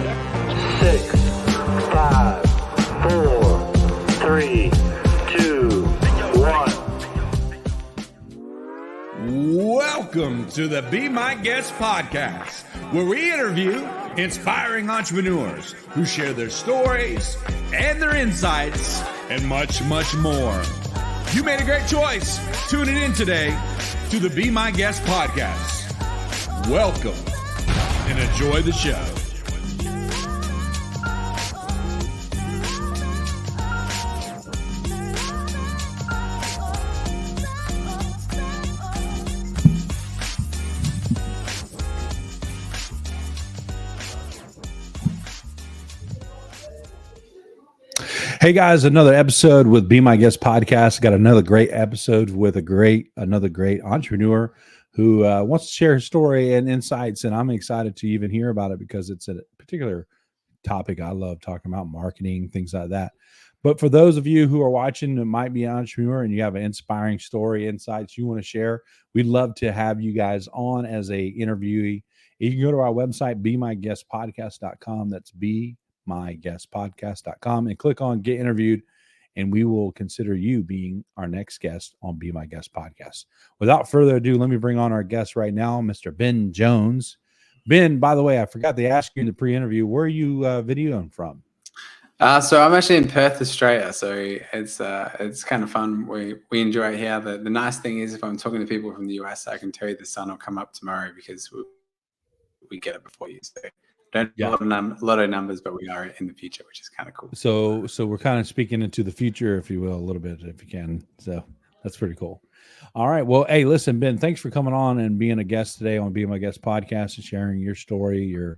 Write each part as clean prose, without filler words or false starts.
6, 5, 4, 3, 2, 1. Welcome to the Be My Guest podcast, where we interview inspiring entrepreneurs who share their stories and their insights and much, much more. You made a great choice tuning in today to the Be My Guest podcast. Welcome and enjoy the show. Hey guys, another episode with Be My Guest podcast. Got another great episode with another great entrepreneur who wants to share his story and insights, and I'm excited to even hear about it because it's a particular topic I love talking about, marketing, things like that. But for those of you who are watching that might be an entrepreneur and you have an inspiring story, insights you want to share, we'd love to have you guys on as a interviewee. You can go to our website, BeMyGuestPodcast.com. That's BeMyGuestPodcast.com, and click on Get Interviewed, and we will consider you being our next guest on Be My Guest Podcast. Without further ado, let me bring on our guest right now, Mr. Ben Jones. Ben, by the way, I forgot to ask you in the pre-interview, where are you videoing from? So I'm actually in Perth, Australia. So it's kind of fun. We enjoy it here. The nice thing is, if I'm talking to people from the US, I can tell you the sun will come up tomorrow because we get it before you. So don't have a lot of numbers, but we are in the future, which is kind of cool. So we're kind of speaking into the future, if you will, a little bit, if you can. So that's pretty cool. All right. Well, hey, listen, Ben, thanks for coming on and being a guest today on Be My Guest podcast and sharing your story, your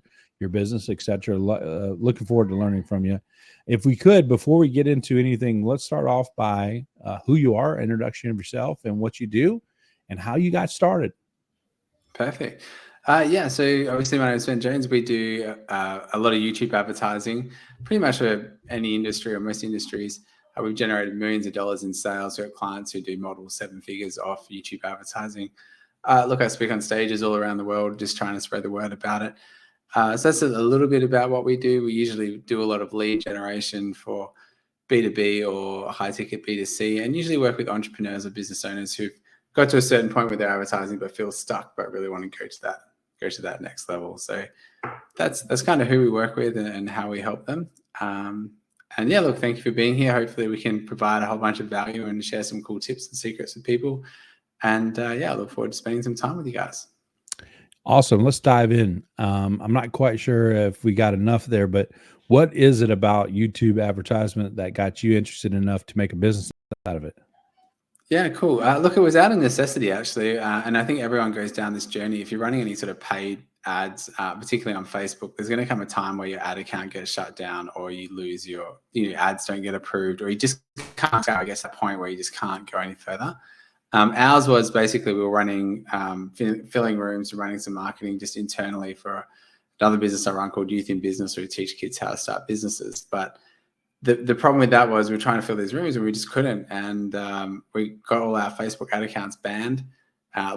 business, etc. Looking forward to learning from you. If we could, before we get into anything, let's start off by who you are, introduction of yourself, and what you do, and how you got started. Perfect. So obviously my name is Ben Jones. We do a lot of YouTube advertising, pretty much for any industry or most industries. We've generated millions of dollars in sales. We have clients who do multiple 7 figures off YouTube advertising. I speak on stages all around the world, just trying to spread the word about it. So that's a little bit about what we do. We usually do a lot of lead generation for B2B or high ticket B2C, and usually work with entrepreneurs or business owners who've got to a certain point with their advertising but feel stuck, but really want to go to that next level. So that's kind of who we work with and how we help them. Thank you for being here. Hopefully we can provide a whole bunch of value and share some cool tips and secrets with people. And I look forward to spending some time with you guys. Awesome. Let's dive in. I'm not quite sure if we got enough there, but what is it about YouTube advertisement that got you interested enough to make a business out of it? Yeah, cool. It was out of necessity, actually. And I think everyone goes down this journey. If you're running any sort of paid ads, particularly on Facebook, there's going to come a time where your ad account gets shut down, or you lose your ads don't get approved, or you just can't go, that point where you just can't go any further. Ours was basically, we were running, filling rooms, running some marketing just internally for another business I run called Youth in Business, where we teach kids how to start businesses. But the problem with that was we were trying to fill these rooms and we just couldn't. And we got all our Facebook ad accounts banned.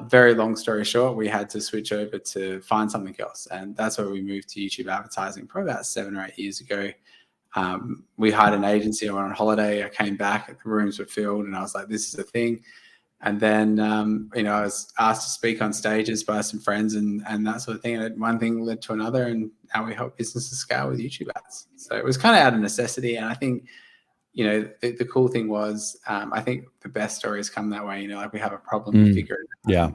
Very long story short, we had to switch over to find something else. And that's where we moved to YouTube advertising probably about 7 or 8 years ago. We hired an agency. I went on holiday. I came back, the rooms were filled, and I was like, this is a thing. And then, I was asked to speak on stages by some friends and that sort of thing. And one thing led to another, and now we help businesses scale with YouTube ads. So it was kind of out of necessity. And I think, the cool thing was, I think the best stories come that way. We have a problem, we figure it out.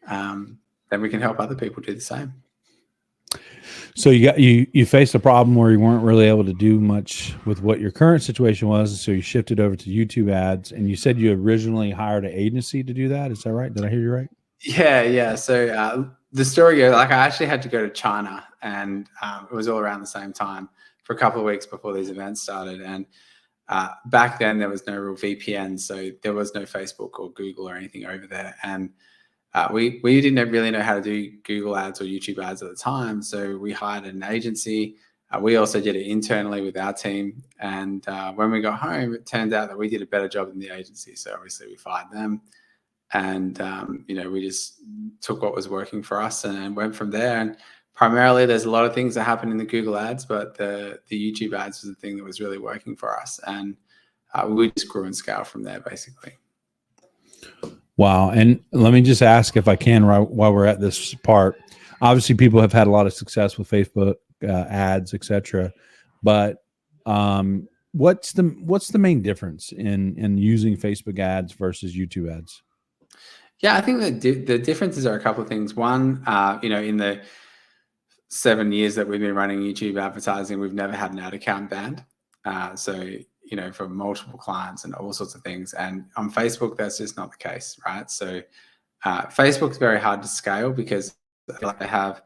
Yeah. Then we can help other people do the same. So you faced a problem where you weren't really able to do much with what your current situation was, so you shifted over to YouTube ads, and you said you originally hired an agency to do that. Is that right? Did I hear you right? Yeah. So the story goes, I actually had to go to China, and it was all around the same time for a couple of weeks before these events started. And back then there was no real VPN, so there was no Facebook or Google or anything over there. And we didn't really know how to do Google ads or YouTube ads at the time. So we hired an agency. We also did it internally with our team. And when we got home, it turned out that we did a better job than the agency. So obviously we fired them. And, we just took what was working for us and went from there. And primarily there's a lot of things that happen in the Google ads, but the YouTube ads was the thing that was really working for us. And we just grew and scale from there, basically. Wow. And let me just ask, if I can, right while we're at this part, obviously people have had a lot of success with Facebook ads, etc. But what's the main difference in using Facebook ads versus YouTube ads? Yeah, I think the differences are a couple of things. One, in the 7 years that we've been running YouTube advertising, we've never had an ad account banned. So, for multiple clients and all sorts of things. And on Facebook, that's just not the case, right? So Facebook's very hard to scale because they have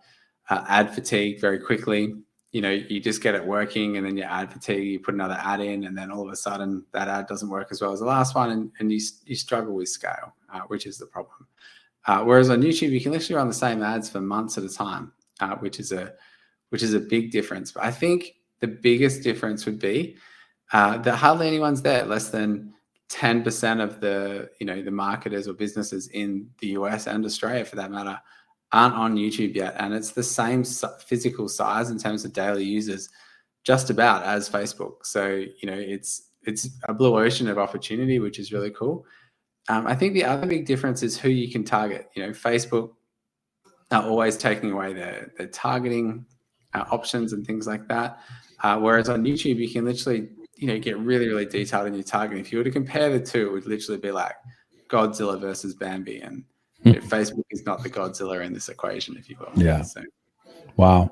ad fatigue very quickly. You just get it working and then you ad fatigue, you put another ad in, and then all of a sudden that ad doesn't work as well as the last one, and you struggle with scale, which is the problem. Whereas on YouTube, you can literally run the same ads for months at a time, which is a big difference. But I think the biggest difference would be that hardly anyone's there. Less than 10% of the marketers or businesses in the US and Australia, for that matter, aren't on YouTube yet, and it's the same physical size in terms of daily users, just about, as Facebook. So it's a blue ocean of opportunity, which is really cool. I think the other big difference is who you can target. Facebook are always taking away their targeting options and things like that. Whereas on YouTube, you can literally get really, really detailed in your targeting. If you were to compare the two, it would literally be like Godzilla versus Bambi, and Facebook is not the Godzilla in this equation, if you will. Yeah. So. Wow.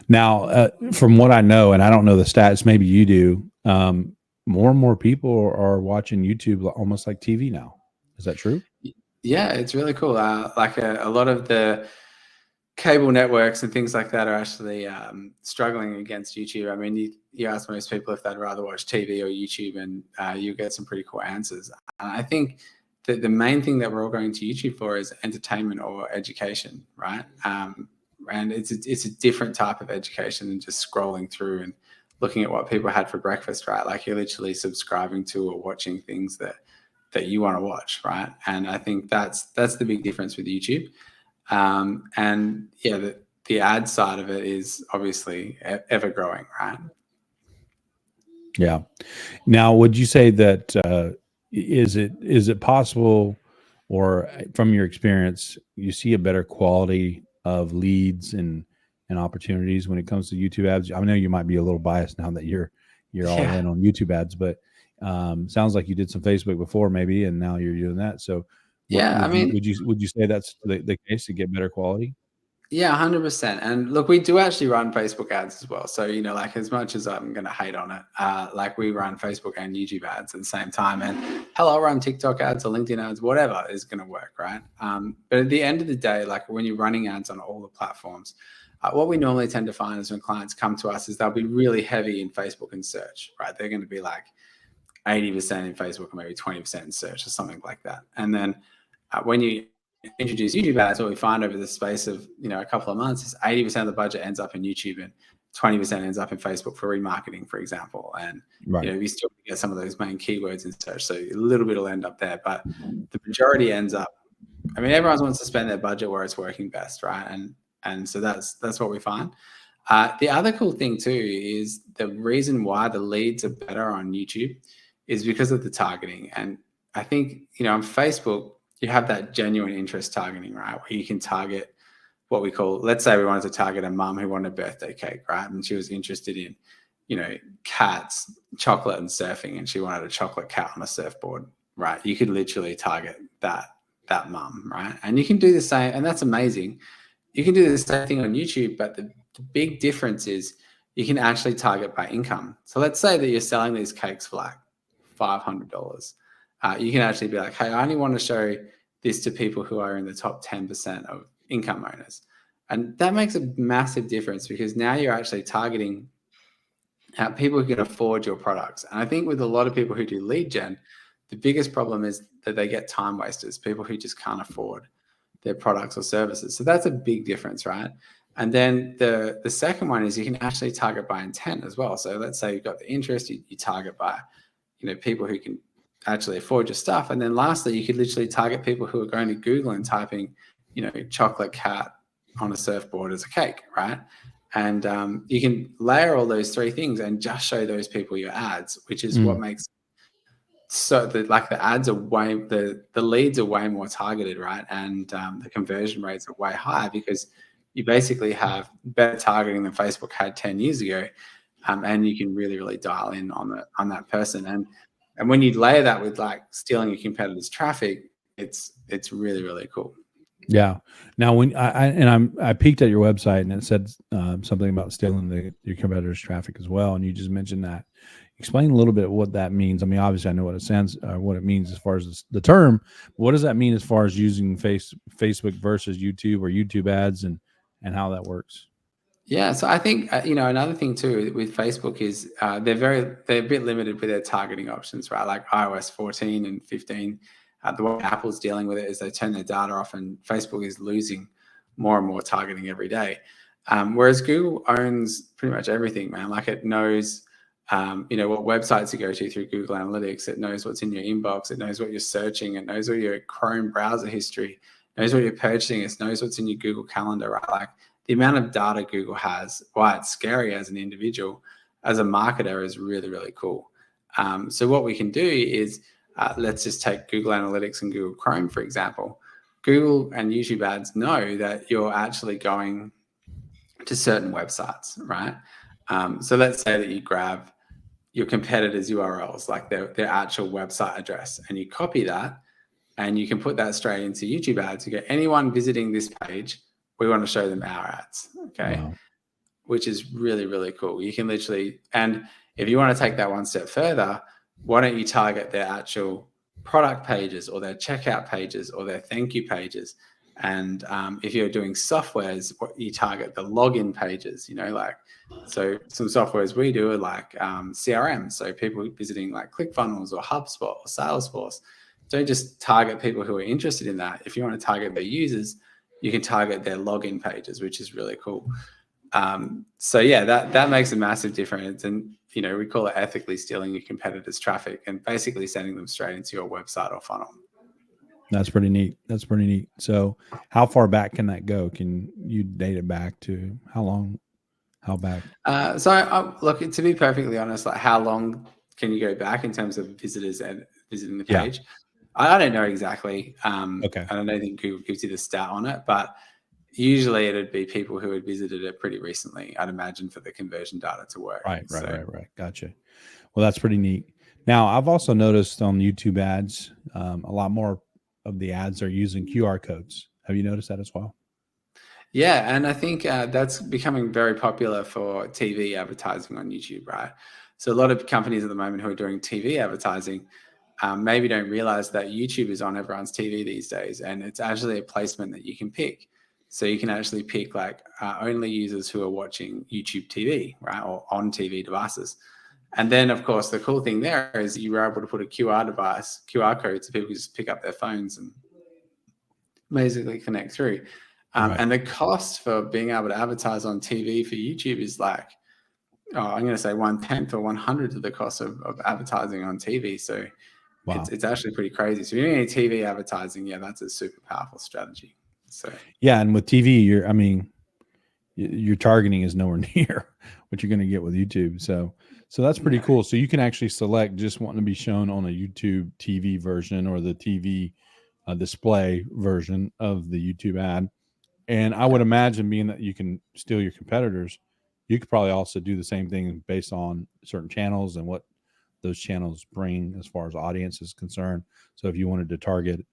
Now, from what I know, and I don't know the stats, maybe you do, more and more people are watching YouTube almost like TV now. Is that true? Yeah, it's really cool. Like a lot of the cable networks and things like that are actually struggling against YouTube. I mean, you ask most people if they'd rather watch TV or YouTube, and you get some pretty cool answers. I think that the main thing that we're all going to YouTube for is entertainment or education, right? And it's a different type of education than just scrolling through and looking at what people had for breakfast, right? Like, you're literally subscribing to or watching things that you want to watch, right? And I think that's the big difference with YouTube. And yeah, the ad side of it is obviously ever growing, right? Yeah. Now, would you say that is it possible, or from your experience, you see a better quality of leads and opportunities when it comes to YouTube ads? I know you might be a little biased now that you're all in on YouTube ads, but sounds like you did some Facebook before, maybe, and now you're doing that. So, would you say that's the case, to get better quality? Yeah, 100%. And look, we do actually run Facebook ads as well. So, like, as much as I'm going to hate on it, like, we run Facebook and YouTube ads at the same time. And hell, I'll run TikTok ads or LinkedIn ads, whatever is going to work, right? But at the end of the day, like, when you're running ads on all the platforms, what we normally tend to find is when clients come to us is they'll be really heavy in Facebook and search, right? They're going to be like 80% in Facebook or maybe 20% in search or something like that. And then when you introduce YouTube ads, what we find over the space of a couple of months is 80% of the budget ends up in YouTube and 20% ends up in Facebook for remarketing, for example. And Right. we still get some of those main keywords in search, so a little bit will end up there, but the majority ends up. I mean, everyone wants to spend their budget where it's working best, right? And so that's what we find. The other cool thing too is the reason why the leads are better on YouTube is because of the targeting. And I think on Facebook, you have that genuine interest targeting, right? Where you can target what we call, let's say we wanted to target a mum who wanted a birthday cake, right? And she was interested in, cats, chocolate, and surfing, and she wanted a chocolate cat on a surfboard, right? You could literally target that mum, right? And you can do the same, and that's amazing. You can do the same thing on YouTube, but the big difference is you can actually target by income. So let's say that you're selling these cakes for like $500. You can actually be like, hey, I only want to show this to people who are in the top 10% of income owners. And that makes a massive difference, because now you're actually targeting people who can afford your products. And I think with a lot of people who do lead gen, the biggest problem is that they get time wasters, people who just can't afford their products or services. So that's a big difference, right? And then the second one is you can actually target by intent as well. So let's say you've got the interest, you target by people who can actually afford your stuff. And then lastly, you could literally target people who are going to Google and typing chocolate cat on a surfboard as a cake, right? And you can layer all those three things and just show those people your ads, which is what makes the ads are the leads are way more targeted, right? And the conversion rates are way higher because you basically have better targeting than Facebook had 10 years ago, and you can really dial in on that person. And when you layer that with like stealing your competitors' traffic, it's really cool. Yeah. Now, when I peeked at your website and it said something about stealing your competitors' traffic as well, and you just mentioned that. Explain a little bit what that means. I mean, obviously, I know what it means as far as the term. What does that mean as far as using Facebook versus YouTube or YouTube ads and how that works? Yeah, so I think another thing too with Facebook is they're a bit limited with their targeting options, right? Like iOS 14 and 15, the way Apple's dealing with it is they turn their data off, and Facebook is losing more and more targeting every day. Whereas Google owns pretty much everything, man. Like it knows, what websites you go to through Google Analytics. It knows what's in your inbox. It knows what you're searching. It knows what your Chrome browser history. It knows what you're purchasing. It knows what's in your Google Calendar, right? Like the amount of data Google has, why it's scary as an individual, as a marketer, is really cool. So what we can do is, let's just take Google Analytics and Google Chrome, for example. Google and YouTube ads know that you're actually going to certain websites, right? So let's say that you grab your competitors' URLs, like their actual website address, and you copy that, and you can put that straight into YouTube ads. You go, anyone visiting this page, we want to show them our ads, okay? Wow. Which is really cool. You can literally, and if you want to take that one step further, why don't you target their actual product pages or their checkout pages or their thank you pages? And if you're doing softwares, what you target the login pages, so some softwares we do are like CRM. So people visiting like ClickFunnels or HubSpot or Salesforce. Don't just target people who are interested in that. If you want to target their users, you can target their login pages, which is really cool. So yeah, that makes a massive difference. And, we call it ethically stealing your competitors' traffic and basically sending them straight into your website or funnel. That's pretty neat. So how far back can that go? Can you date it back to how long? How back? Look, to be perfectly honest, like how long can you go back in terms of visitors and visiting the page? Yeah. I don't know exactly. Okay. And I don't think Google gives you the stat on it, but usually it'd be people who had visited it pretty recently, I'd imagine, for the conversion data to work. Right. Gotcha. Well, that's pretty neat. Now, I've also noticed on YouTube ads, a lot more of the ads are using QR codes. Have you noticed that as well? Yeah, and I think that's becoming very popular for TV advertising on YouTube, right? So a lot of companies at the moment who are doing TV advertising maybe don't realize that YouTube is on everyone's TV these days, and it's actually a placement that you can pick. So you can actually pick like only users who are watching YouTube TV, right, or on TV devices. And then, of course, the cool thing there is you were able to put a QR code, so people can just pick up their phones and basically connect through. Right. And the cost for being able to advertise on TV for YouTube is like, I'm going to say 1/10 or 1/100 of the cost of advertising on TV. So Wow. it's actually pretty crazy. So if you're doing any TV advertising, yeah, that's a super powerful strategy. So Yeah, and with TV, your targeting is nowhere near what you're going to get with YouTube. So that's pretty cool. So you can actually select just wanting to be shown on a YouTube TV version or the TV display version of the YouTube ad. And I would imagine, being that you can steal your competitors, you could probably also do the same thing based on certain channels and what those channels bring as far as audience is concerned. So if you wanted to target,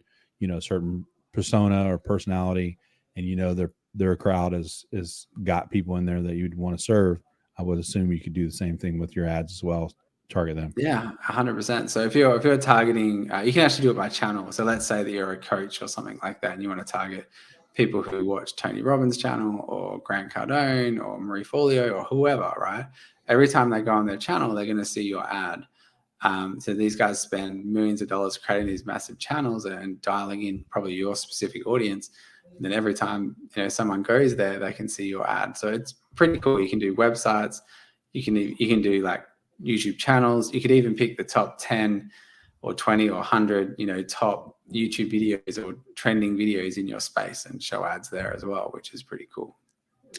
a certain persona or personality, and their crowd is got people in there that you'd want to serve, I would assume you could do the same thing with your ads as well, target them. yeah, 100%. So if you're targeting, you can actually do it by channel. So let's say that you're a coach or something like that, and you want to target people who watch Tony Robbins' channel or Grant Cardone or Marie Forleo or whoever, right? Every time they go on their channel, they're going to see your ad. So these guys spend millions of dollars creating these massive channels and dialing in probably your specific audience. And then every time someone goes there, they can see your ad. So it's pretty cool. You can do websites. You can do like YouTube channels. You could even pick the top 10 or 20 or 100, top YouTube videos or trending videos in your space and show ads there as well, which is pretty cool.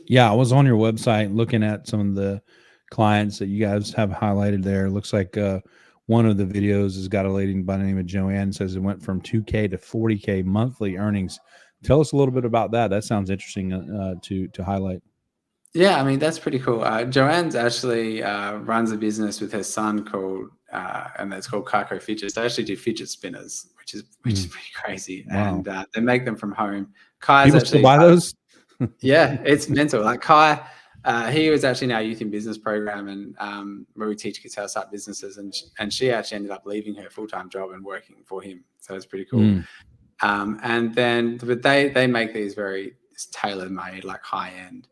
Yeah, I was on your website looking at some of the clients that you guys have highlighted there. It looks like one of the videos has got a lady by the name of Joanne, says it went from 2K to 40K monthly earnings. Tell us a little bit about that. That sounds interesting to highlight. Yeah, I mean, that's pretty cool. Joanne's actually runs a business with her son called, and that's called Carco Fidgets. They actually do fidget spinners, which is pretty crazy. Wow. And they make them from home. Kai's People actually still buy those? Yeah, it's mental. Like Kai, he was actually in our youth in business program, and where we teach kids how to start businesses, and she actually ended up leaving her full-time job and working for him. So it's pretty cool. And then, but they make these very tailor-made, like high-end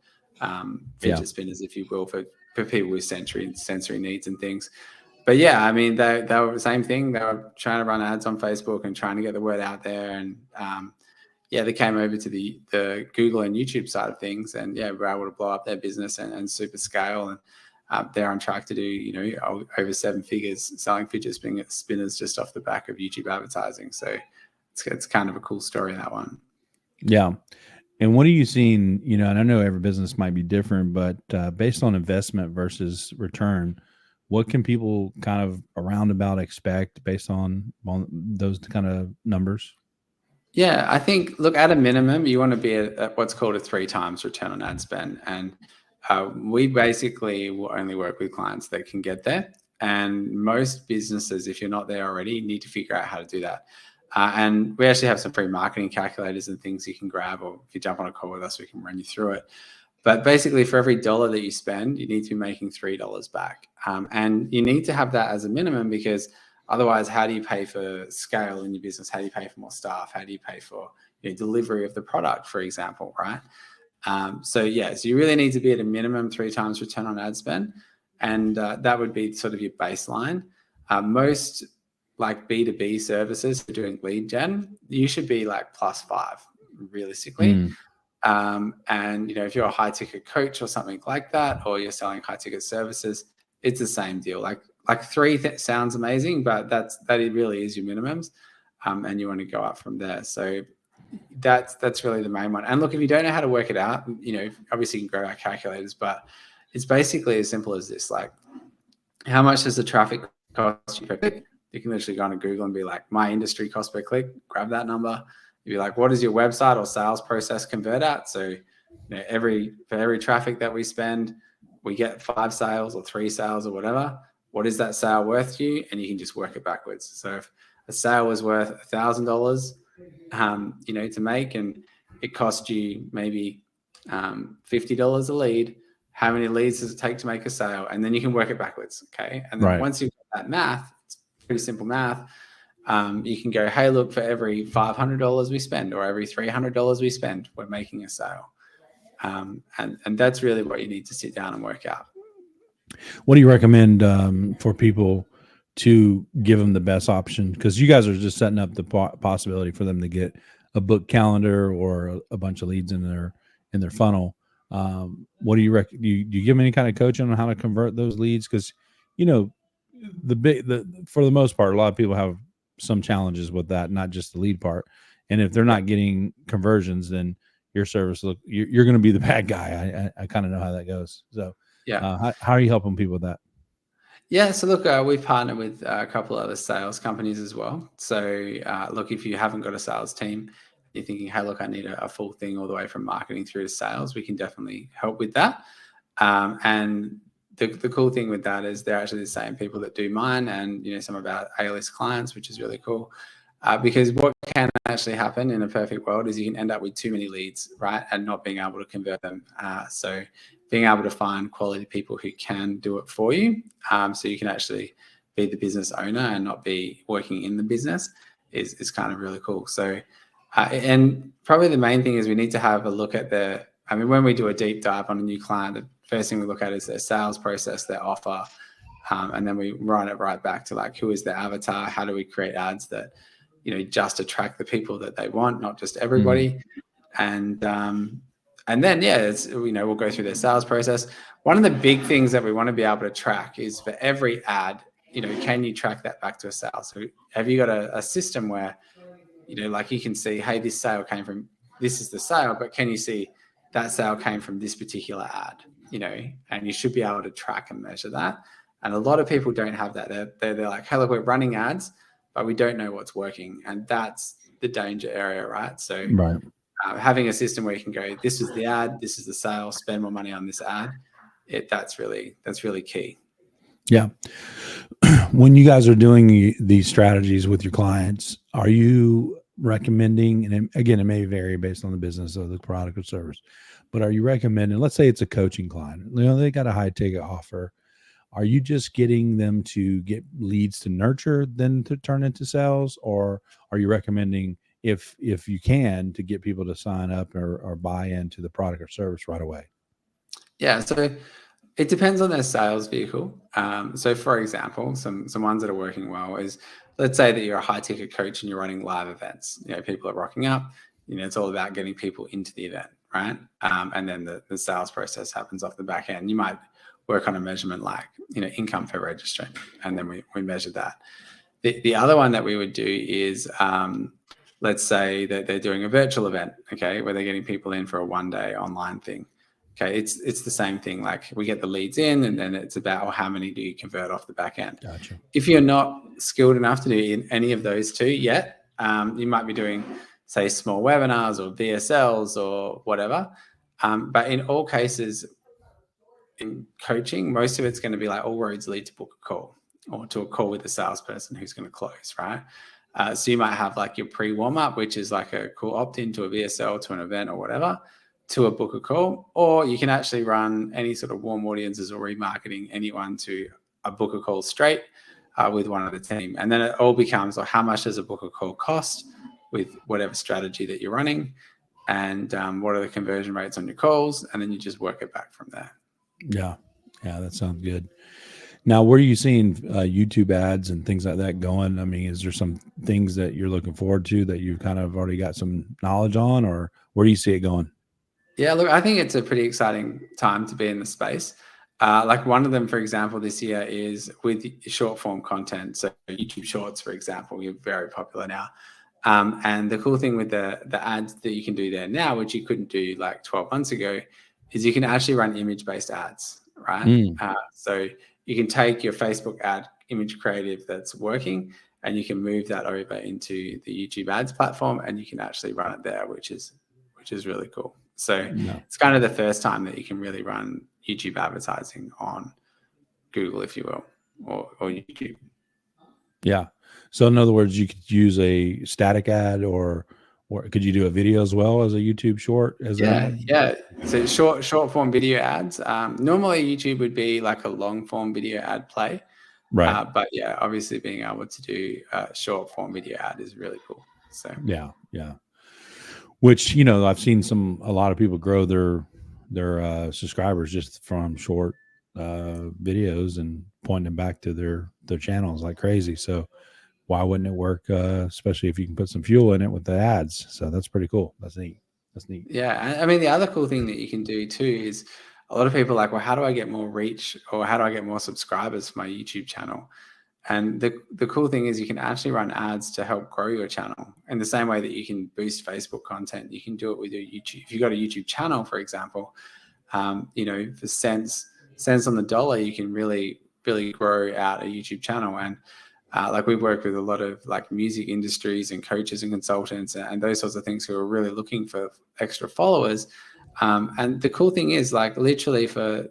fidget spinners, if you will, for people with sensory needs and things. But yeah, I mean, they were the same thing. They were trying to run ads on Facebook and trying to get the word out there, and yeah, they came over to the Google and YouTube side of things, and yeah, were able to blow up their business and super scale. And they're on track to do, over 7 figures selling fidget spinners just off the back of YouTube advertising. So it's kind of a cool story, that one. Yeah. And what are you seeing? And I know every business might be different, but based on investment versus return, what can people kind of around about expect based on those kind of numbers? Yeah, I think, look, at a minimum, you want to be at what's called a 3 times return on ad spend. And we basically will only work with clients that can get there. And most businesses, if you're not there already, need to figure out how to do that. And we actually have some free marketing calculators and things you can grab, or if you jump on a call with us, we can run you through it. But basically, for every dollar that you spend, you need to be making $3 back. And you need to have that as a minimum, because otherwise, how do you pay for scale in your business? How do you pay for more staff? How do you pay for delivery of the product, for example, right? So you really need to be at a minimum 3 times return on ad spend. And that would be sort of your baseline. Most like B2B services for doing lead gen, you should be like +5 realistically. And if you're a high ticket coach or something like that, or you're selling high ticket services, it's the same deal. Like 3 sounds amazing, but that really is your minimums, and you want to go up from there. So that's really the main one. And look, if you don't know how to work it out, obviously you can grow our calculators, but it's basically as simple as this: like, how much does the traffic cost you per click? You can literally go on to Google and be like, my industry cost per click, grab that number. You'd be like, what does your website or sales process convert at? So for every traffic that we spend, we get 5 sales or 3 sales or whatever. What is that sale worth to you? And you can just work it backwards. So if a sale was worth $1,000, to make, and it cost you maybe $50 a lead, how many leads does it take to make a sale? And then you can work it backwards. Okay. And then once you've got that math, it's pretty simple math. You can go, hey, look, for every $500 we spend, or every $300 we spend, we're making a sale. And that's really what you need to sit down and work out. What do you recommend for people to give them the best option? Because you guys are just setting up the possibility for them to get a book calendar or a bunch of leads in their funnel. What do you recommend? Do you give them any kind of coaching on how to convert those leads? Because for the most part, a lot of people have some challenges with that, not just the lead part. And if they're not getting conversions, then your service, you're going to be the bad guy. I kind of know how that goes. So how are you helping people with that? Yeah, so look, we've partnered with a couple of other sales companies as well. So look, if you haven't got a sales team, you're thinking, hey, look, I need a full thing all the way from marketing through to sales, we can definitely help with that. And the cool thing with that is they're actually the same people that do mine and some of our A-list clients, which is really cool. Because what can actually happen in a perfect world is you can end up with too many leads, right, and not being able to convert them. So being able to find quality people who can do it for you, so you can actually be the business owner and not be working in the business is kind of really cool. So, and probably the main thing is we need to have a look at when we do a deep dive on a new client, the first thing we look at is their sales process, their offer, and then we run it right back to like, who is their avatar? How do we create ads that just attract the people that they want, not just everybody? And then, we'll go through their sales process. One of the big things that we want to be able to track is for every ad, can you track that back to a sale? So have you got a system where, like you can see, hey, this sale came from, this is the sale, but can you see that sale came from this particular ad, and you should be able to track and measure that. And a lot of people don't have that. They're like, hey, look, we're running ads, but we don't know what's working. And that's the danger area, right? So Right. Having a system where you can go, this is the ad, this is the sale, spend more money on this ad. That's really key. Yeah. When you guys are doing these strategies with your clients, are you recommending, and again, it may vary based on the business of the product or service, but are you recommending, let's say it's a coaching client, they got a high ticket offer. Are you just getting them to get leads to nurture, then to turn into sales? Or are you recommending, if you can, to get people to sign up or buy into the product or service right away? Yeah, so it depends on their sales vehicle. So for example, some ones that are working well is, let's say that you're a high ticket coach and you're running live events. People are rocking up. It's all about getting people into the event, right? And then the sales process happens off the back end. You might work on a measurement like, income per registry, and then we measure that. The other one that we would do is, let's say that they're doing a virtual event, okay, where they're getting people in for a 1-day online thing. Okay, it's the same thing. Like, we get the leads in, and then it's about, how many do you convert off the back end? Gotcha. If you're not skilled enough to do any of those two yet, you might be doing, say, small webinars or VSLs or whatever. But in all cases, in coaching, most of it's going to be like, all roads lead to book a call, or to a call with a salesperson who's going to close, right? So you might have like your pre-warm-up, which is like a cool opt-in to a VSL, to an event or whatever, to a book a call. Or you can actually run any sort of warm audiences or remarketing anyone to a book a call straight with one of the team. And then it all becomes like, how much does a book a call cost with whatever strategy that you're running, and what are the conversion rates on your calls, and then you just work it back from there. Yeah, that sounds good. Now, where are you seeing YouTube ads and things like that going? I mean, is there some things that you're looking forward to that you've kind of already got some knowledge on, or where do you see it going? Yeah, look, I think it's a pretty exciting time to be in the space. Like, one of them, for example, this year is with short form content. So YouTube Shorts, for example, are very popular now. And the cool thing with the ads that you can do there now, which you couldn't do like 12 months ago, is you can actually run image-based ads, right? So you can take your Facebook ad image creative that's working, and you can move that over into the YouTube ads platform, and you can actually run it there, which is really cool. So It's kind of the first time that you can really run YouTube advertising on Google, if you will, or YouTube. Yeah. So in other words, you could use a static ad, or could you do a video as well as a YouTube short? Yeah. So short form video ads. Normally YouTube would be like a long form video ad play, right? But yeah, obviously being able to do a short form video ad is really cool. So yeah. Which I've seen a lot of people grow their subscribers just from short videos and pointing them back to their channels like crazy. So why wouldn't it work, especially if you can put some fuel in it with the ads? So that's pretty cool. That's neat. Yeah, I mean, the other cool thing that you can do too is, a lot of people are like, well, how do I get more reach, or how do I get more subscribers for my YouTube channel? And the cool thing is, you can actually run ads to help grow your channel in the same way that you can boost Facebook content. You can do it with your YouTube. If you've got a YouTube channel, for example, for cents on the dollar, you can really grow out a YouTube channel. And like, we've worked with a lot of like music industries and coaches and consultants and those sorts of things who are really looking for extra followers. And the cool thing is, like, literally for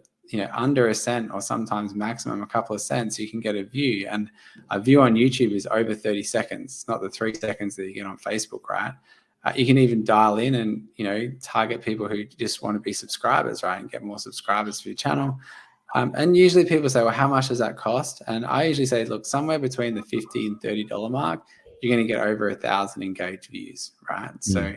under a cent, or sometimes maximum a couple of cents, you can get a view. And a view on YouTube is over 30 seconds, not the 3 seconds that you get on Facebook, right? You can even dial in and target people who just want to be subscribers, right, and get more subscribers for your channel. And usually people say, well, how much does that cost? And I usually say, look, somewhere between the $50 and $30 mark, you're going to get over 1,000 engaged views, right? So,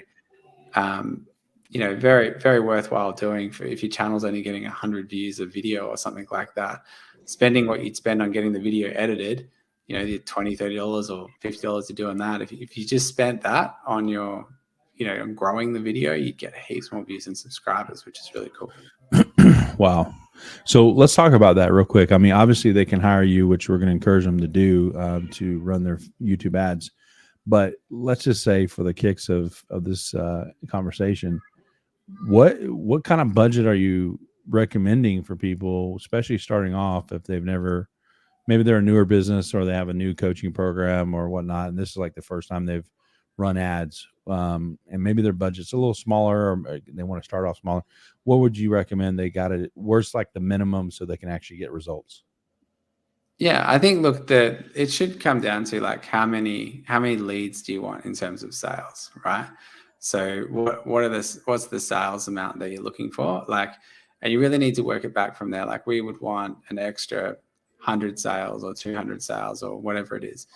very, very worthwhile doing if your channel's only getting 100 views of video or something like that. Spending what you'd spend on getting the video edited, the $20, $30 or $50 to doing that. If you just spent that on on growing the video, you'd get heaps more views and subscribers, which is really cool. Wow. So let's talk about that real quick. I mean, obviously they can hire you, which we're going to encourage them to do to run their YouTube ads. But let's just say, for the kicks of this conversation, what kind of budget are you recommending for people, especially starting off, if they've never, maybe they're a newer business or they have a new coaching program or whatnot, and this is like the first time they've run ads, and maybe their budget's a little smaller, or they want to start off smaller. What would you recommend? They got it. Where's like the minimum so they can actually get results? Yeah, I think, look, that it should come down to like how many leads do you want in terms of sales, right? So what's the sales amount that you're looking for? Like, and you really need to work it back from there. Like, we would want an extra 100 sales or 200 sales or whatever it is.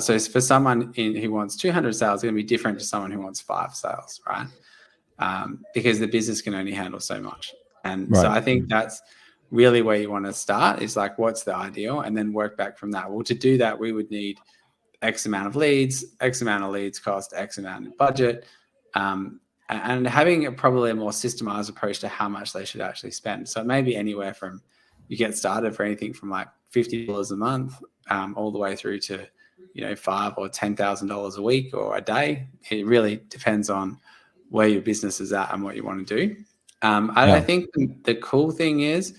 So for someone who wants 200 sales, it's going to be different to someone who wants 5 sales, right? Because the business can only handle so much. And so Right. I think that's really where you want to start, is like, what's the ideal, and then work back from that. Well, to do that, we would need X amount of leads, X amount of leads cost X amount of budget, and having probably a more systemized approach to how much they should actually spend. So it may be anywhere from, you get started for anything from like $50 a month, all the way through to, $5,000 or $10,000 a week or a day. It really depends on where your business is at and what you want to do. I think the cool thing is,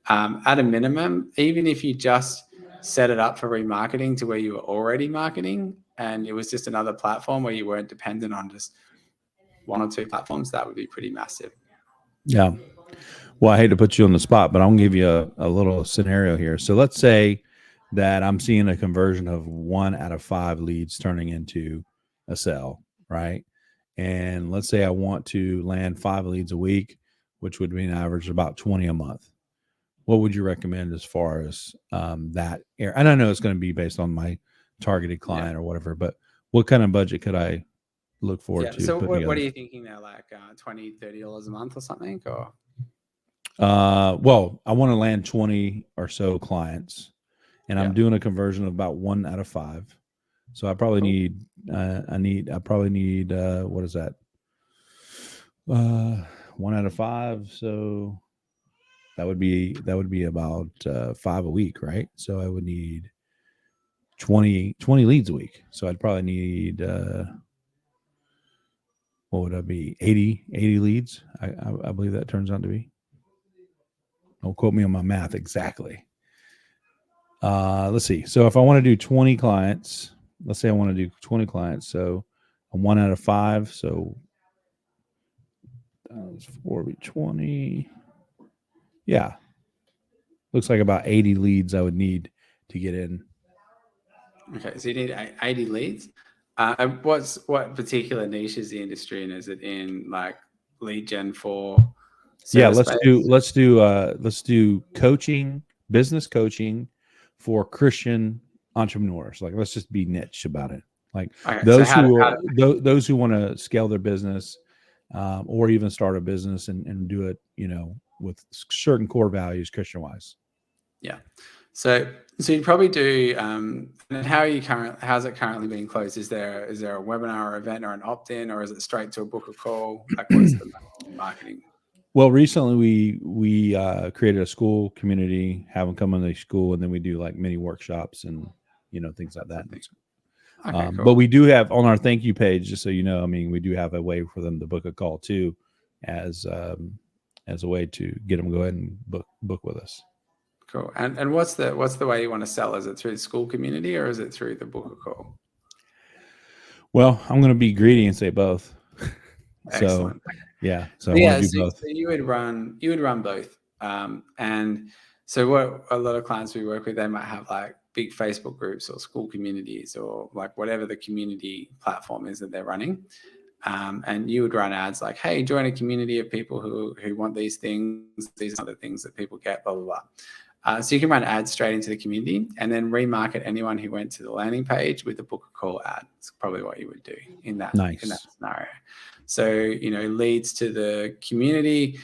at a minimum, even if you just set it up for remarketing to where you were already marketing, and it was just another platform where you weren't dependent on just 1 or 2 platforms, that would be pretty massive. Yeah. Well, I hate to put you on the spot, but I'll give you a little scenario here. So let's say that I'm seeing a conversion of 1 out of 5 leads turning into a sale, right? And let's say I want to land 5 leads a week, which would be an average of about 20 a month. What would you recommend as far as that area? And I know it's going to be based on my targeted client or whatever, but what kind of budget could I look forward to So putting what together? are you thinking there? Like $20, $30 a month or something? Or Well, I want to land 20 or so clients, and I'm Yeah. doing a conversion of about 1 out of 5. So I probably Cool. need what is that? 1 out of 5. So that would be about 5 a week, right? So I would need 20 leads a week. So I'd probably need what would that be? 80 leads. I believe that turns out to be. Don't quote me on my math exactly. Let's see. So if I want to do 20 clients, let's say I want to do 20 clients. So a 1 out of 5. So 4 would be 20. Yeah. Looks like about 80 leads I would need to get in. Okay, so you need 80 leads. What particular niche is the industry in? Is it in like lead gen for Yeah, service based? let's do coaching, business coaching for Christian entrepreneurs. Like, let's just be niche about it. Like Okay, so those those who want to scale their business, or even start a business and do it, with certain core values, Christian wise. Yeah. So you'd probably do. And how's it currently being closed? Is there a webinar or event or an opt-in, or is it straight to a book or call? Like, what's the marketing? Well, recently we created a school community, have them come in the school, and then we do like mini workshops and things like that. Okay, cool. But we do have on our thank you page, just so you know, I mean, we do have a way for them to book a call too, as a way to get them to go ahead and book with us. Cool. And what's the way you want to sell? Is it through the school community, or is it through the book or call? Well, I'm going to be greedy and say both. Excellent. Yeah. So I want to do both. So you would run both. And so what a lot of clients we work with, they might have like big Facebook groups or school communities or like whatever the community platform is that they're running. And you would run ads like, hey, join a community of people who want these things. These are the things that people get, blah, blah, blah. So you can run ads straight into the community and then remarket anyone who went to the landing page with a book a call ad. It's probably what you would do in that scenario. So, leads to the community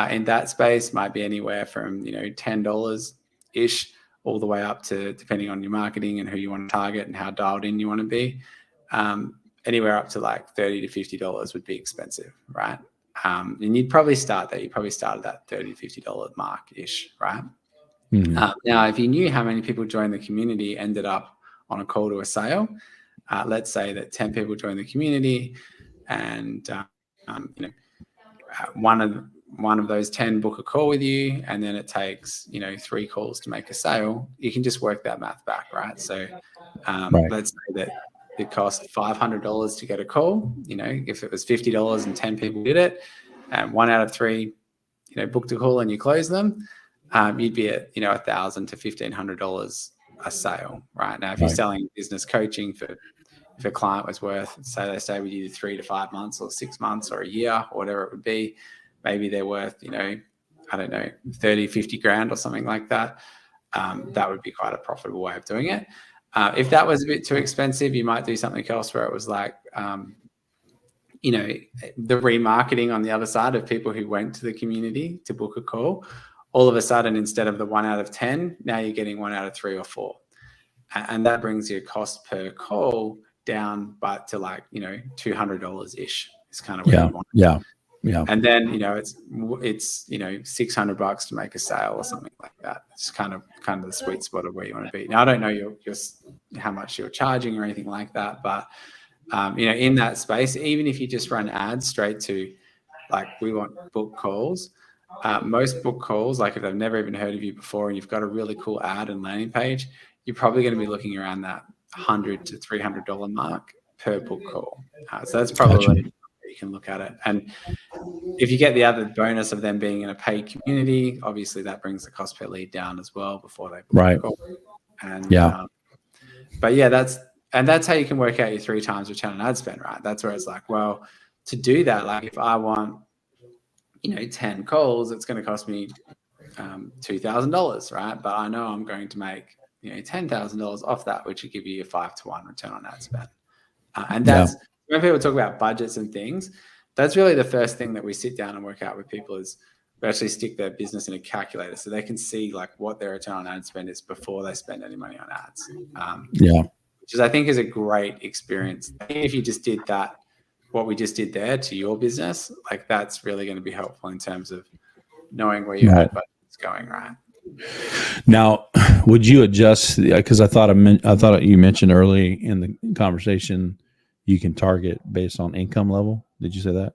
in that space might be anywhere from, $10-ish all the way up to, depending on your marketing and who you want to target and how dialed in you want to be, anywhere up to like $30 to $50 would be expensive, right? And you'd probably start there. You probably start at that $30 to $50 mark ish, right? Mhm. Now, if you knew how many people joined the community ended up on a call to a sale, let's say that 10 people joined the community, and one of those 10 book a call with you, and then it takes 3 calls to make a sale. You can just work that math back, right? So Right. let's say that it cost $500 to get a call. If it was $50 and 10 people did it, and 1 out of 3 booked a call and you close them, you'd be at $1,000 to $1,500 a sale, right? Now, if you're Right. selling business coaching if a client was worth, say they stay with you 3 to 5 months or 6 months or a year or whatever it would be, maybe they're worth, I don't know, 30, 50 grand or something like that. That would be quite a profitable way of doing it. If that was a bit too expensive, you might do something else where it was like, the remarketing on the other side of people who went to the community to book a call. All of a sudden, instead of the 1 out of 10, now you're getting 1 out of 3 or 4. And that brings your cost per call down, but to like, $200 ish is kind of where you want it. Yeah. And then, it's $600 to make a sale or something like that. It's kind of the sweet spot of where you want to be. Now, I don't know your how much you're charging or anything like that, but in that space, even if you just run ads straight to, like, we want book calls. Most book calls, like if they've never even heard of you before and you've got a really cool ad and landing page, you're probably going to be looking around that $100 to $300 mark per book call. So that's probably you can look at it. And if you get the other bonus of them being in a paid community, obviously that brings the cost per lead down as well before they book a call. And but yeah, that's how you can work out your 3 times return on ad spend, right? That's where it's like, well, to do that, like if I want 10 calls, it's going to cost me $2,000, right? But I know I'm going to make $10,000 off that, which would give you a 5-to-1 return on ad spend. And that's when people talk about budgets and things, that's really the first thing that we sit down and work out with people is we actually stick their business in a calculator so they can see like what their return on ad spend is before they spend any money on ads. Which is, I think, is a great experience. If you just did that, what we just did there to your business, like that's really going to be helpful in terms of knowing where your ad budget is going, right? Now, would you adjust? Because I thought you mentioned early in the conversation, you can target based on income level. Did you say that?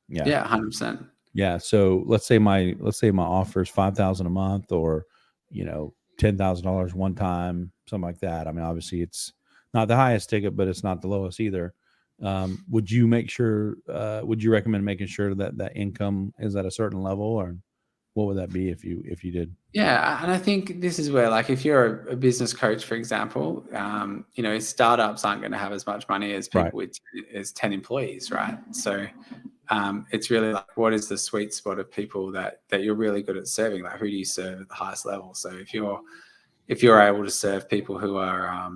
Yeah, 100%. Yeah. So let's say my offer is $5,000 a month, or $10,000 one time, something like that. I mean, obviously, it's not the highest ticket, but it's not the lowest either. Would you recommend making sure that income is at a certain level, or what would that be if you did? Yeah, and I think this is where, like, if you're a business coach, for example, startups aren't going to have as much money as people with 10 employees, right? So it's really like, what is the sweet spot of people that you're really good at serving? Like, who do you serve at the highest level? So if you're able to serve people who are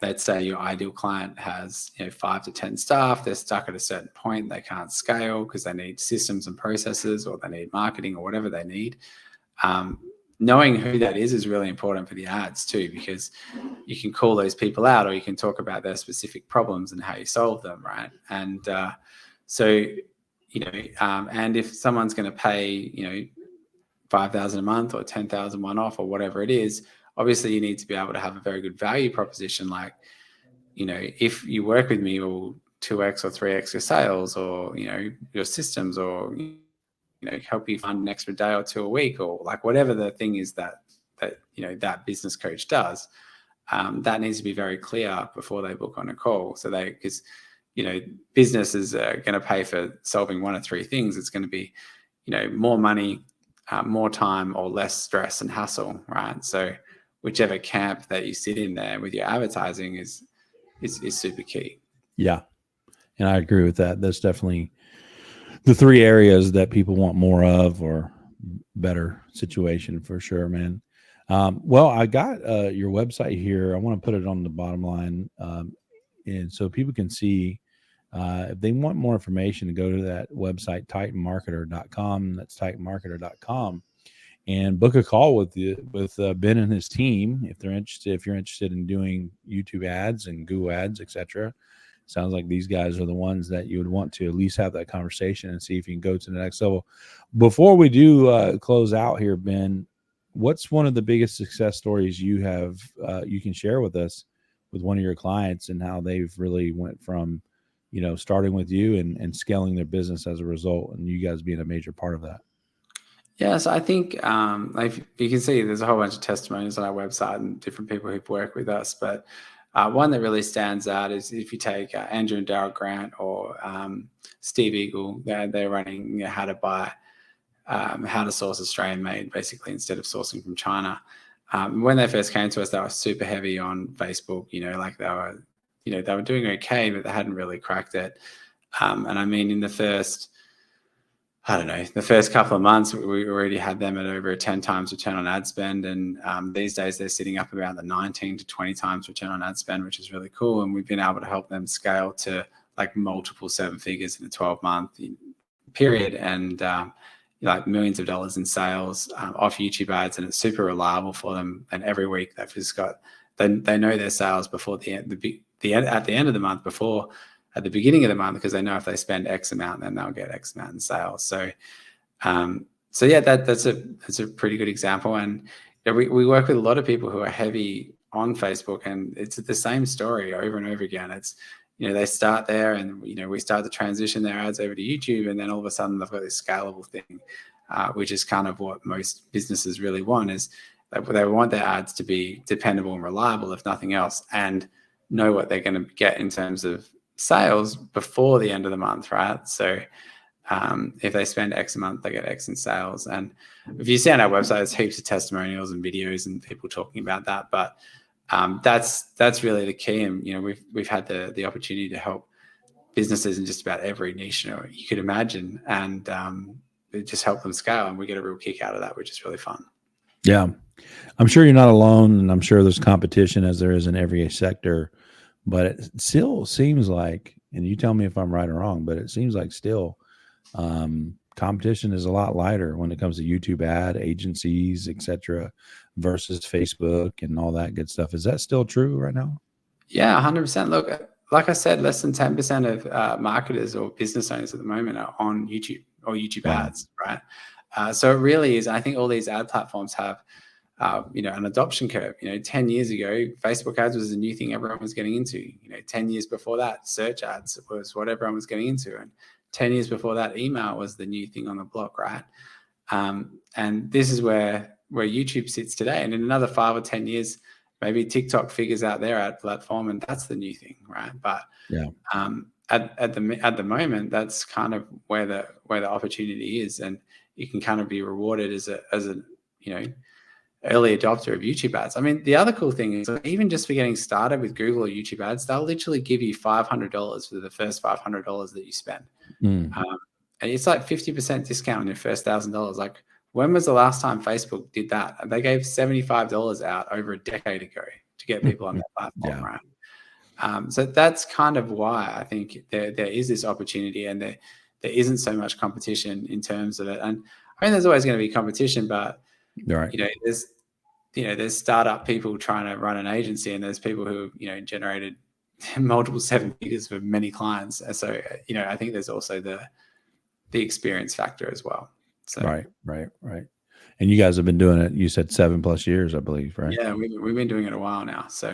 let's say your ideal client has 5 to 10 staff, they're stuck at a certain point, they can't scale because they need systems and processes, or they need marketing, or whatever they need. Knowing who that is really important for the ads too, because you can call those people out, or you can talk about their specific problems and how you solve them, right? And and if someone's going to pay $5,000 a month or $10,000 one off or whatever it is, obviously you need to be able to have a very good value proposition. Like, if you work with me, we'll 2x or 3x your sales, or your systems, or help you fund an extra day or 2 a week, or like whatever the thing is that that business coach does. That needs to be very clear before they book on a call. So because businesses are going to pay for solving 1 or 3 things. It's going to be more money, more time, or less stress and hassle, right? So whichever camp that you sit in there with your advertising is super key. Yeah, and I agree with that. That's definitely the 3 areas that people want more of, or better situation for sure, man. Well, I got your website here. I want to put it on the bottom line, and so people can see. If they want more information, to go to that website, titanmarketer.com. That's titanmarketer.com, and book a call with Ben and his team if you're interested in doing YouTube ads and Google ads, etc. sounds like these guys are the ones that you would want to at least have that conversation and see if you can go to the next level. Before we do close out here, Ben, what's one of the biggest success stories you have you can share with us with one of your clients and how they've really went from, starting with you and scaling their business as a result, and you guys being a major part of that? Yeah, so I think like you can see there's a whole bunch of testimonials on our website and different people who've worked with us. But one that really stands out is if you take Andrew and Daryl Grant or Steve Eagle, they're running how to buy, how to source Australian made, basically, instead of sourcing from China. When they first came to us, they were super heavy on Facebook, like they were doing okay, but they hadn't really cracked it. And I mean, in the first couple of months, we already had them at over a 10 times return on ad spend. And these days they're sitting up about the 19 to 20 times return on ad spend, which is really cool. And we've been able to help them scale to like multiple 7 figures in a 12-month period, and like millions of dollars in sales off YouTube ads. And it's super reliable for them. And every week they've just they know their sales before at the end of the month, before at the beginning of the month, because they know if they spend X amount, then they'll get X amount in sales. So, yeah, that's a pretty good example. And we work with a lot of people who are heavy on Facebook, and it's the same story over and over again. It's, they start there, and we start to transition their ads over to YouTube, and then all of a sudden they've got this scalable thing, which is kind of what most businesses really want. Is they want their ads to be dependable and reliable, if nothing else, and know what they're going to get in terms of sales before the end of the month, right? So if they spend X a month, they get X in sales. And if you see on our website, there's heaps of testimonials and videos and people talking about that. But that's really the key. And we've had the opportunity to help businesses in just about every niche you could imagine, and it just help them scale. And we get a real kick out of that, which is really fun. Yeah, I'm sure you're not alone, and I'm sure there's competition as there is in every sector. But it still seems like, and you tell me if I'm right or wrong, but it seems like still competition is a lot lighter when it comes to YouTube ad agencies, etc., versus Facebook and all that good stuff. Is that still true right now? Yeah, 100%. Look, like I said, less than 10% of marketers or business owners at the moment are on YouTube or YouTube ads, right? So it really is. I think all these ad platforms have an adoption curve. 10 years ago, Facebook ads was a new thing everyone was getting into. 10 years before that, search ads was what everyone was getting into. And 10 years before that, email was the new thing on the block, right? And this is where YouTube sits today. And in another 5 or 10 years, maybe TikTok figures out their ad platform, and that's the new thing, right? But yeah, at the moment, that's kind of where the opportunity is, and you can kind of be rewarded as a early adopter of YouTube ads. I mean, the other cool thing is even just for getting started with Google or YouTube ads, they'll literally give you $500 for the first $500 that you spend. And it's like 50% discount on your first $1,000. Like, when was the last time Facebook did that? They gave $75 out over a decade ago to get people on their platform, right? So that's kind of why I think there is this opportunity, and there isn't so much competition in terms of it. And I mean, there's always going to be competition, but right. There's startup people trying to run an agency, and there's people who generated multiple 7 figures for many clients. And so I think there's also the experience factor as well. So right. And you guys have been doing it, you said 7+ years, I believe, right? Yeah, we've been doing it a while now. So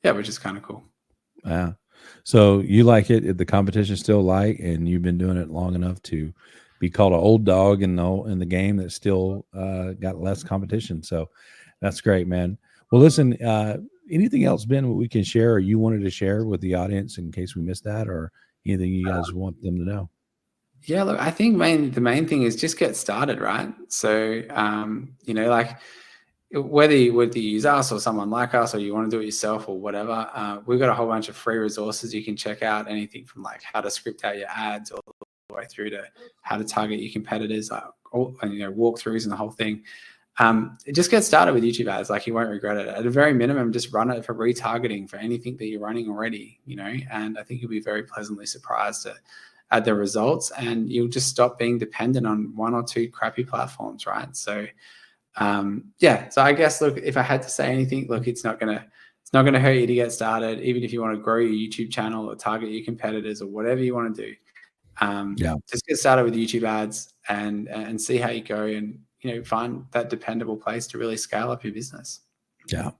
yeah, which is kind of cool. Yeah. So you like it? The competition still light, and you've been doing it long enough to be called an old dog in the game that still got less competition. So that's great, man. Well, listen, anything else, Ben, we can share, or you wanted to share with the audience in case we missed that, or anything you guys want them to know? Yeah, look, I think the main thing is just get started, right? So, like whether you use us or someone like us, or you want to do it yourself or whatever, we've got a whole bunch of free resources you can check out. Anything from like how to script out your ads, all the way through to how to target your competitors, walkthroughs and the whole thing. Just get started with YouTube ads. Like, you won't regret it. At a very minimum, just run it for retargeting for anything that you're running already, and I think you'll be very pleasantly surprised at the results, and you'll just stop being dependent on 1 or 2 crappy platforms, right? So, so I guess, look, if I had to say anything, look, it's not not going to hurt you to get started, even if you want to grow your YouTube channel or target your competitors or whatever you want to do. Just get started with YouTube ads and see how you go, and find that dependable place to really scale up your business. Yeah.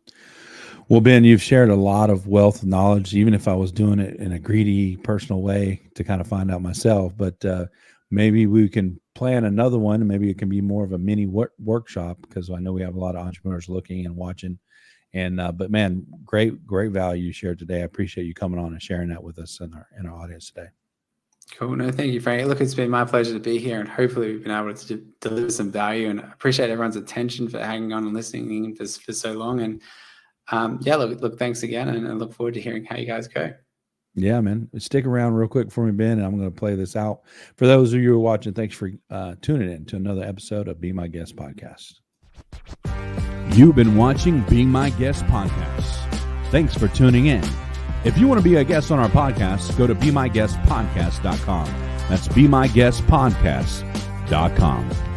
Well, Ben, you've shared a lot of wealth of knowledge, even if I was doing it in a greedy, personal way to kind of find out myself. But maybe we can plan another one, and maybe it can be more of a mini workshop, because I know we have a lot of entrepreneurs looking and watching. And but man, great value you shared today. I appreciate you coming on and sharing that with us in our audience today. Cool. No, thank you, Frank. Look, it's been my pleasure to be here, and hopefully we've been able to deliver some value. And I appreciate everyone's attention for hanging on and listening for so long. And look, thanks again, and I look forward to hearing how you guys go. Yeah, man. Stick around real quick for me, Ben, and I'm going to play this out. For those of you who are watching, thanks for tuning in to another episode of Be My Guest Podcast. You've been watching Being My Guest Podcast. Thanks for tuning in. If you want to be a guest on our podcast, go to BeMyGuestPodcast.com. That's BeMyGuestPodcast.com.